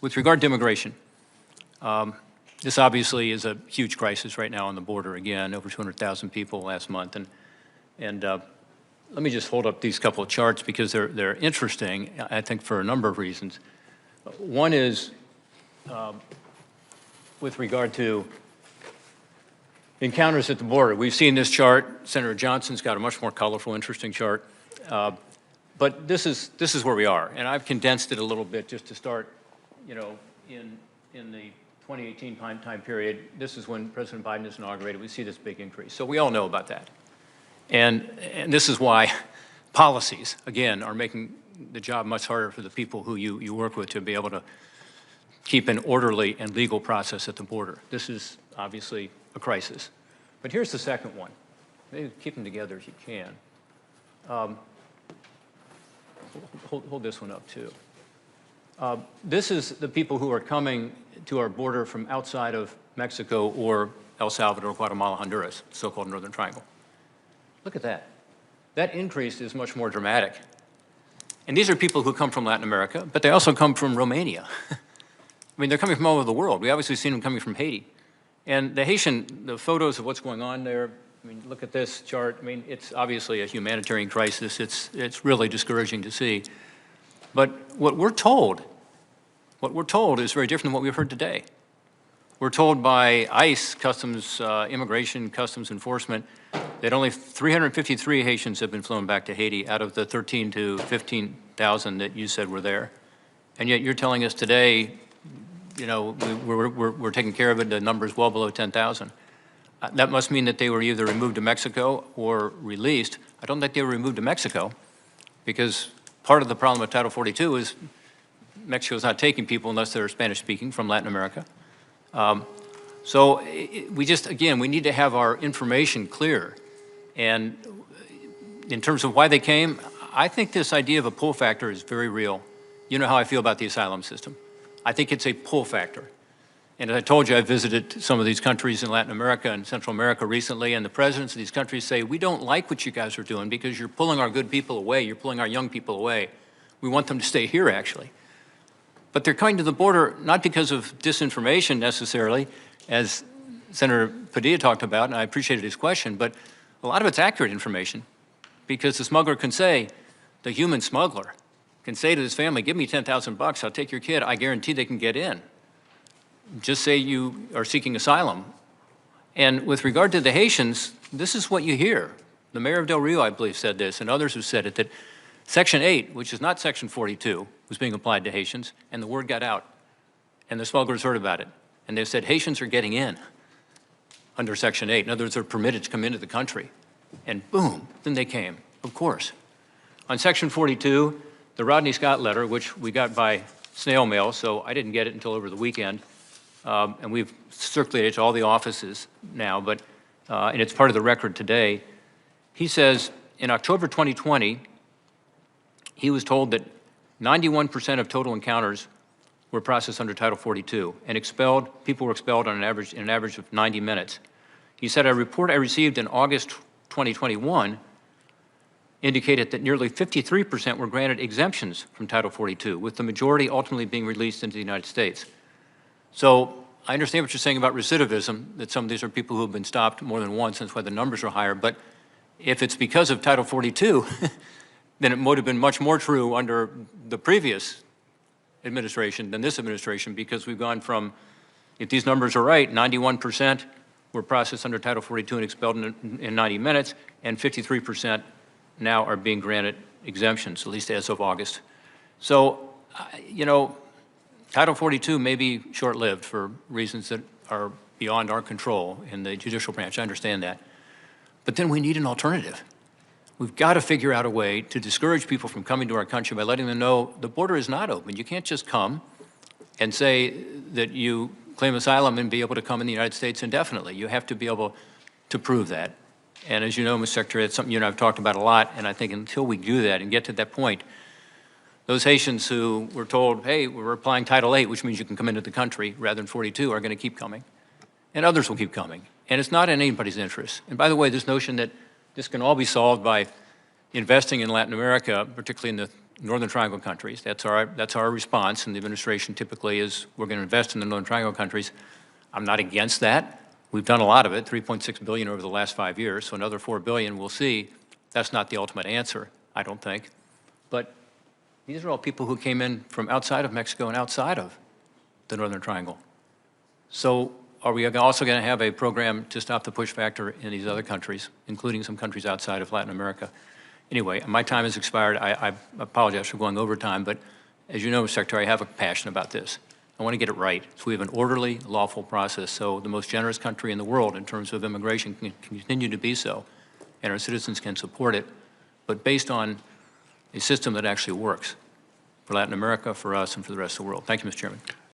With regard to immigration, this obviously is a huge crisis right now on the border. Again, over 200,000 people last month. And let me just hold up these couple of charts because they're interesting, I think, for a number of reasons. One is with regard to encounters at the border. We've seen this chart. Senator Johnson's got a much more colorful, interesting chart. But this is where we are. And I've condensed it a little bit just to start, you know, in the 2018 time period. This is when President Biden is inaugurated. We see this big increase. So we all know about that. And this is why policies, again, are making the job much harder for the people who you work with to be able to keep an orderly and legal process at the border. This is obviously a crisis. But here's the second one. Maybe keep them together if you can. Hold this one up, too. This is the people who are coming to our border from outside of Mexico or El Salvador, Guatemala, Honduras, so-called Northern Triangle. Look at that. That increase is much more dramatic. And these are people who come from Latin America, but they also come from Romania. I mean, they're coming from all over the world. We obviously seen them coming from Haiti. And the photos of what's going on there, I mean, look at this chart. I mean, it's obviously a humanitarian crisis. It's really discouraging to see. But what we're told is very different than what we've heard today. We're told by ICE, Immigration Customs Enforcement, that only 353 Haitians have been flown back to Haiti out of the 13 to 15,000 that you said were there. And yet you're telling us today, you know, we're taking care of it, the number is well below 10,000. That must mean that they were either removed to Mexico or released. I don't think they were removed to Mexico because part of the problem with Title 42 is Mexico's not taking people unless they're Spanish-speaking from Latin America. We need to have our information clear. And in terms of why they came, I think this idea of a pull factor is very real. You know how I feel about the asylum system. I think it's a pull factor. And as I told you, I visited some of these countries in Latin America and Central America recently, and the presidents of these countries say, we don't like what you guys are doing because you're pulling our good people away, you're pulling our young people away. We want them to stay here, actually. But they're coming to the border not because of disinformation necessarily, as Senator Padilla talked about, and I appreciated his question, but a lot of it's accurate information because the smuggler can say, the human smuggler can say to his family, give me 10,000 bucks, I'll take your kid, I guarantee they can get in. Just say you are seeking asylum. And with regard to the Haitians, this is what you hear. The mayor of Del Rio, I believe, said this, and others have said it, that Section 8, which is not Section 42, was being applied to Haitians, and the word got out, and the smugglers heard about it. And they said, Haitians are getting in under Section 8. In other words, they're permitted to come into the country. And boom, then they came, of course. On Section 42, the Rodney Scott letter, which we got by snail mail, so I didn't get it until over the weekend, and we've circulated it to all the offices now, but and it's part of the record today. He says, in October 2020, he was told that 91% of total encounters were processed under Title 42 and people were expelled on an average of 90 minutes. He said, a report I received in August 2021 indicated that nearly 53% were granted exemptions from Title 42, with the majority ultimately being released into the United States. So I understand what you're saying about recidivism, that some of these are people who have been stopped more than once, that's why the numbers are higher. But if it's because of Title 42, then it would have been much more true under the previous administration than this administration, because we've gone from, if these numbers are right, 91% were processed under Title 42 and expelled in 90 minutes, and 53% now are being granted exemptions, at least as of August. So, you know, Title 42 may be short-lived for reasons that are beyond our control in the judicial branch. I understand that. But then we need an alternative. We've got to figure out a way to discourage people from coming to our country by letting them know the border is not open. You can't just come and say that you claim asylum and be able to come in the United States indefinitely. You have to be able to prove that. And as you know, Mr. Secretary, it's something you and I have talked about a lot, and I think until we do that and get to that point, those Haitians who were told, hey, we're applying Title 8, which means you can come into the country rather than 42, are going to keep coming. And others will keep coming. And it's not in anybody's interest. And by the way, this notion that this can all be solved by investing in Latin America, particularly in the Northern Triangle countries. That's our response, and the administration typically is we're going to invest in the Northern Triangle countries. I'm not against that. We've done a lot of it, $3.6 billion over the last 5 years, so another $4 billion, we'll see. That's not the ultimate answer, I don't think. But these are all people who came in from outside of Mexico and outside of the Northern Triangle. So are we also going to have a program to stop the push factor in these other countries, including some countries outside of Latin America? Anyway, my time has expired. I apologize for going over time, but as you know, Secretary, I have a passion about this. I want to get it right. So we have an orderly, lawful process, so the most generous country in the world in terms of immigration can continue to be so, and our citizens can support it, but based on a system that actually works for Latin America, for us, and for the rest of the world. Thank you, Mr. Chairman.